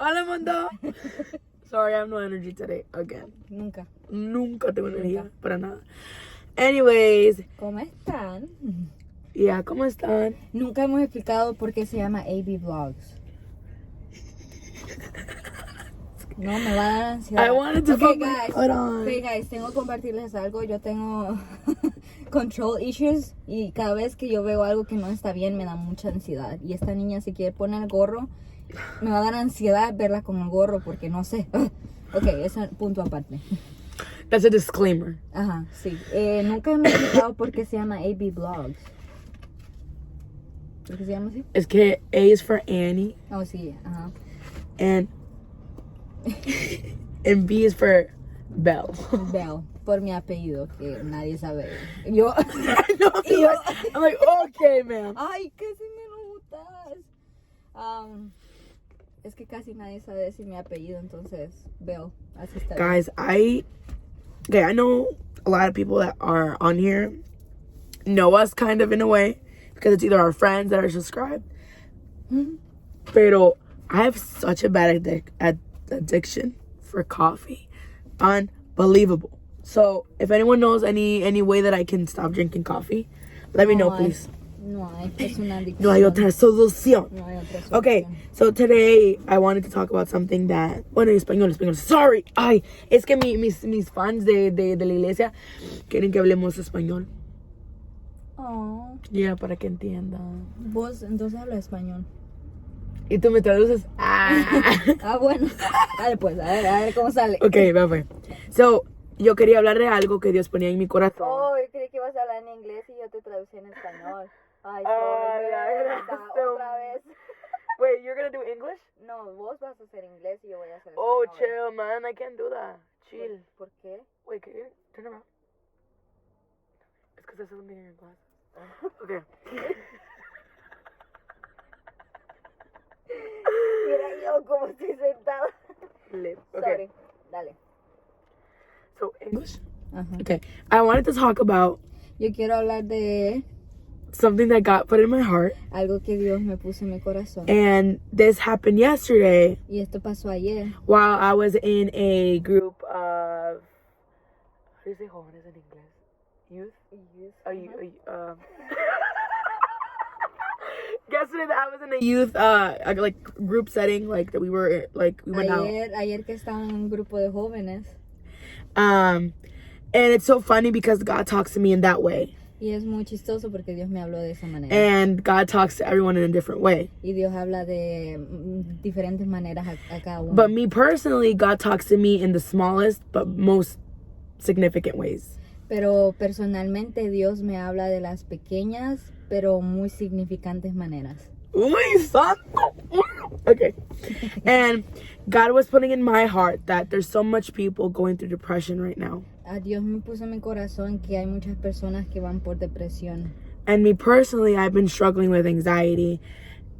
Hola, mundo. Sorry, I have no energy today. Again. Nunca. Nunca tengo energía. Para nada. Anyways. ¿Cómo están? Yeah, ¿cómo están? Nunca hemos explicado por qué se llama AB Vlogs. No, me va a dar ansiedad. I wanted to put guys. my foot on. Okay, guys, tengo que compartirles algo. Yo tengo control issues y cada vez que yo veo algo que no está bien me da mucha ansiedad. Y esta niña si quiere poner el gorro, me va a dar ansiedad verla con el gorro porque no sé. Ok, ese es punto aparte. That's a disclaimer. Ajá, sí. Nunca hemos explicado por qué se llama AB Vlogs. ¿Por qué se llama así? Es que A is for Annie. Oh, sí, ajá. And and B is for Belle. Bell, por mi apellido, que nadie sabe. Yo. No, I'm like, okay, ma'am. Ay, casi me lo gustas. Es que casi nadie sabe decir mi apellido, entonces, Bell, así está. Guys, I know a lot of people that are on here know us kind of in a way because it's either our friends that are subscribed. Mm-hmm. Pero I have such a bad addiction for coffee. Unbelievable. So if anyone knows any way that I can stop drinking coffee, let me know, please. No hay, es una adicción. No hay otra solución. No hay otra solución. Okay, so today I wanted to talk about something that... Bueno, en español. Sorry. Ay, es que mis fans de la iglesia quieren que hablemos español. Oh. Yeah, para que entiendan. Vos entonces habla español. ¿Y tú me traduces? Bueno. Dale pues, a ver cómo sale. Okay, va. So, yo quería hablar de algo que Dios ponía en mi corazón. Oh, yo creí que ibas a hablar en inglés y yo te traducí en español. Ay, otra vez. Wait, you're gonna do English? No, vos vas a hacer inglés y yo voy a hacer Oh, español. chill, man. I can't do that. Chill. ¿Por qué? Wait, can you turn around? It's because there's something in your glasses. Okay. Mira yo cómo estoy sentada. Lip. Sorry. Okay. Dale. So, English? Ajá. Okay. I wanted to talk about Yo quiero hablar de something that God put in my heart. algo que Dios me puso en mi corazón. And this happened yesterday Y esto pasó ayer. while I was in a group of... How do you say jóvenes in English? Youth? Yesterday I was in a youth like group setting, like that we went out. Ayer que estaba en un grupo de jóvenes. And it's so funny because God talks to me in that way. Y es muy chistoso porque Dios me habló de esa manera. And God talks to everyone in a different way. Y Dios habla de diferentes maneras a cada uno. But me personally, God talks to me in the smallest but most significant ways. Pero personalmente Dios me habla de las pequeñas pero muy significantes maneras. Uy, santo. Okay. And God was putting in my heart that there's so much people going through depression right now. A Dios me puso en mi corazón que hay muchas personas que van por depresión. And me personally, I've been struggling with anxiety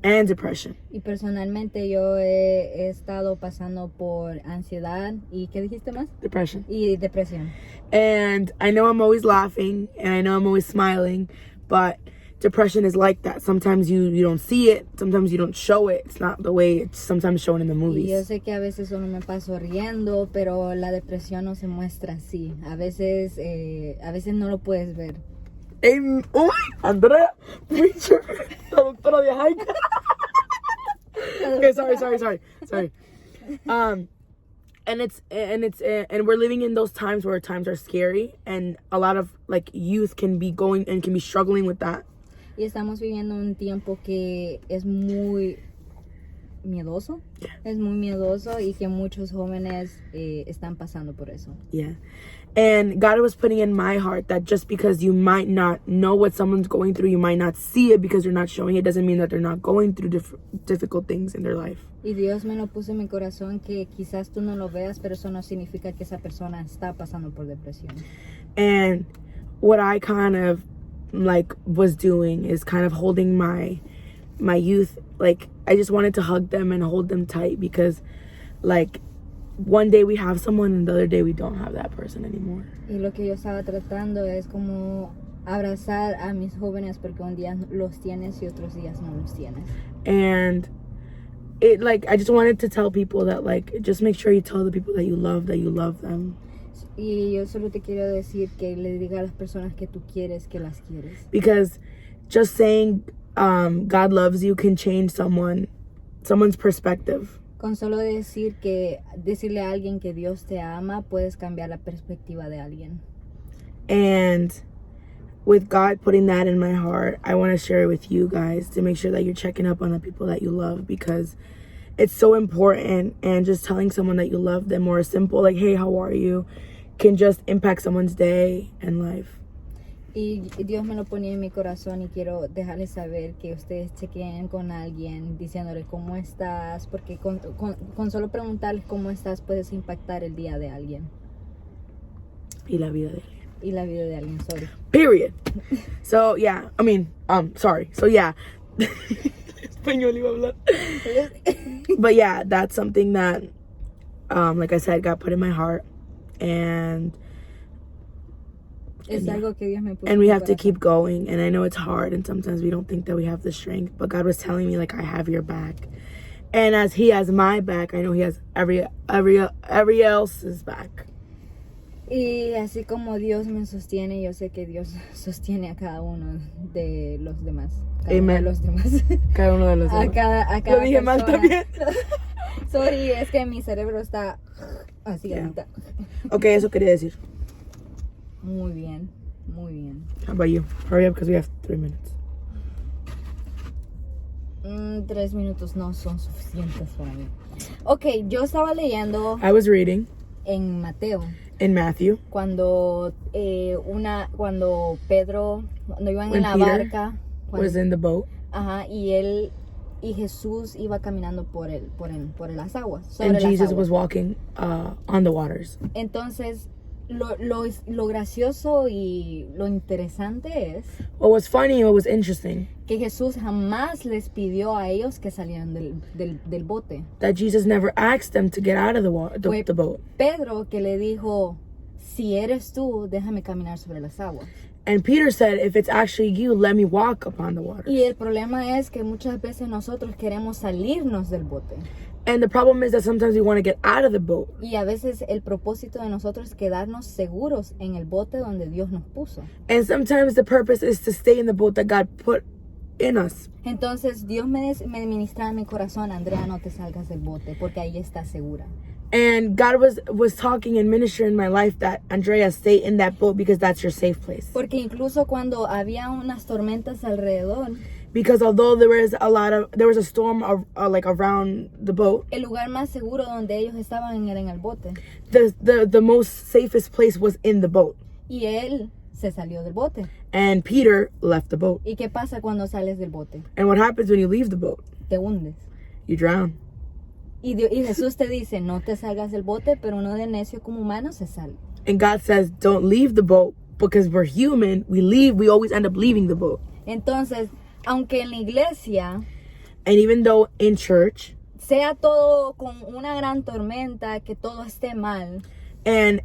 and depression. Y personalmente yo he estado pasando por ansiedad y ¿qué dijiste más? Depression. Y depresión. And I know I'm always laughing and I know I'm always smiling, but depression is like that. Sometimes you don't see it, sometimes you don't show it. It's not the way it's sometimes shown in the movies. Y yo sé que a veces solo me paso riendo, pero la depresión no se muestra así. A veces no lo puedes ver. Uy, Andrea, preacher, la doctora de Haika. Okay, sorry. And we're living in those times where times are scary, and a lot of like youth can be struggling with that. Y estamos viviendo un tiempo que es muy miedoso. Yeah. Es muy miedoso y que muchos jóvenes están pasando por eso. Yeah. And God was putting in my heart that just because you might not know what someone's going through, you might not see it because you're not showing it, doesn't mean that they're not going through difficult things in their life. Y Dios me lo puso en mi corazón que quizás tú no lo veas, pero eso no significa que esa persona está pasando por depresión. And what I kind of like was doing is kind of holding my youth. Like I just wanted to hug them and hold them tight because like one day we have someone and the other day we don't have that person anymore. Y lo que yo estaba tratando es como abrazar a mis jóvenes porque un día los tienes y otros días no los tienes. And I just wanted to tell people that, like, just make sure you tell the people that you love them. Y yo solo te quiero decir que le diga a las personas que tú quieres que las quieres. Because just saying God loves you can change someone's perspective. Con solo decirle a alguien que Dios te ama, puedes cambiar la perspectiva de alguien. And with God putting that in my heart, I want to share it with you guys to make sure that you're checking up on the people that you love, because it's so important. And just telling someone that you love them, or a simple like, hey, how are you, can just impact someone's day and life. Y Dios me lo ponía en mi corazón y quiero dejarles saber que ustedes chequen con alguien diciéndole cómo estás, porque con solo preguntarles cómo estás puedes impactar el día de alguien. Y la vida de alguien. Y la vida de alguien, sorry. Period. So, yeah. I mean, sorry. So, yeah. Español iba a hablar. But, yeah, that's something that, like I said, got put in my heart. And algo que Dios me puso and we have to keep going. And I know it's hard. And sometimes we don't think that we have the strength. But God was telling me, like, I have your back. And as He has my back, I know He has every else's back. Y así como Dios me sostiene, yo sé que Dios sostiene a cada uno de los demás. Amen. Cada uno de los demás. A cada Lo dije mal también. Sorry, es que mi cerebro está así. Yeah. Ahorita. Ok, eso quería decir. Muy bien, muy bien. How about you? Hurry up because we have 3 minutes. 3 minutos no son suficientes para mí. Ok, yo estaba leyendo I was reading en Mateo. in Matthew. Cuando Pedro, cuando iban en la Peter barca, was in the boat. Ajá, y Jesús iba caminando por las aguas, sobre And las Jesus aguas. was walking on the waters. Entonces, lo gracioso y lo interesante es What was funny, what was interesting, que Jesús jamás les pidió a ellos que salieran del bote. that Jesus never asked them to get out of Fue the boat. Pedro que le dijo, si eres tú, déjame caminar sobre las aguas. And Peter said, if it's actually you, let me walk upon the waters. Y el problema es que muchas veces nosotros queremos salirnos del bote. And the problem is that sometimes we want to get out of the boat. Y a veces el propósito de nosotros es quedarnos seguros en el bote donde Dios nos puso. And sometimes the purpose is to stay in the boat that God put in us. Entonces Dios me ministraba en mi corazón, Andrea, no te salgas del bote porque ahí estás segura. And God was talking and ministering in my life that, Andrea, stay in that boat because that's your safe place. Porque incluso cuando había unas tormentas alrededor, Because although there was a storm around the boat, el lugar más seguro donde ellos estaban era en el bote. the most safest place was in the boat. Y él se salió del bote. And Peter left the boat. ¿Y qué pasa cuando sales del bote? And what happens when you leave the boat? Te hundes. You drown. Y Jesús te dice, no te salgas del bote, pero uno de necio como humano se sale. And God says, don't leave the boat because we're human. We always end up leaving the boat. Entonces, aunque en la iglesia And even though in church, sea todo con una gran tormenta, que todo esté mal, and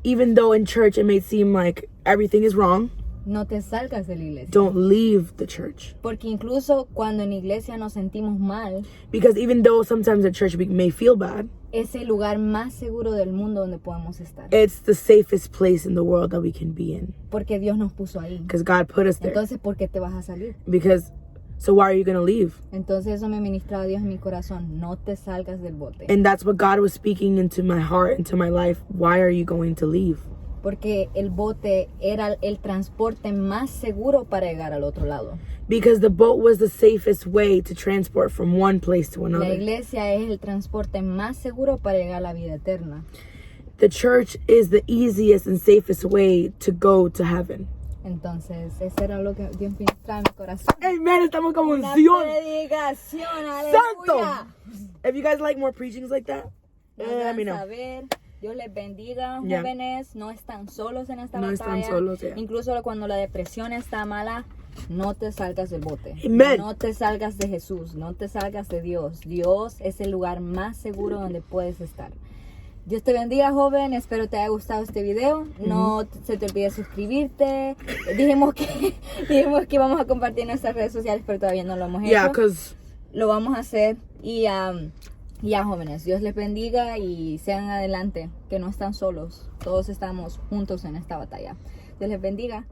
even though in church it may seem like everything is wrong, no te salgas de la iglesia. don't leave the church. Porque incluso cuando en la iglesia nos sentimos mal, Because even though sometimes at church we may feel bad, es el lugar más seguro del mundo donde podemos estar. it's the safest place in the world that we can be in. Porque Dios nos puso ahí. Because God put us there. Entonces, ¿por qué te vas a salir? So why are you going to leave? Entonces eso me ministraba Dios en mi corazón. No te salgas del bote. And that's what God was speaking into my heart, into my life. Why are you going to leave? Porque el bote era el transporte más seguro para llegar al otro lado. Because the boat was the safest way to transport from one place to La another. iglesia es el transporte más seguro para llegar a la vida eterna. The church is the easiest and safest way to go to heaven. Entonces, eso era lo que Dios ministraba en mi corazón. Amen. Estamos como Una unción. predicación, Santo. aleluya. If you guys like more preachings like that, let me know. Saber. Dios les bendiga, Yeah. jóvenes. No están solos en esta No batalla. están solos, yeah. Incluso cuando la depresión está mala, no te salgas del bote. Amen. No te salgas de Jesús. No te salgas de Dios. Dios es el lugar más seguro donde puedes estar. Dios te bendiga, joven. Espero te haya gustado este video. No se te olvide dijimos que íbamos a compartir en nuestras redes sociales, pero todavía no lo hemos hecho. Yeah, because lo vamos a hacer. Y ya, jóvenes, Dios les bendiga y sean adelante, que no están solos. Todos estamos juntos en esta batalla. Dios les bendiga.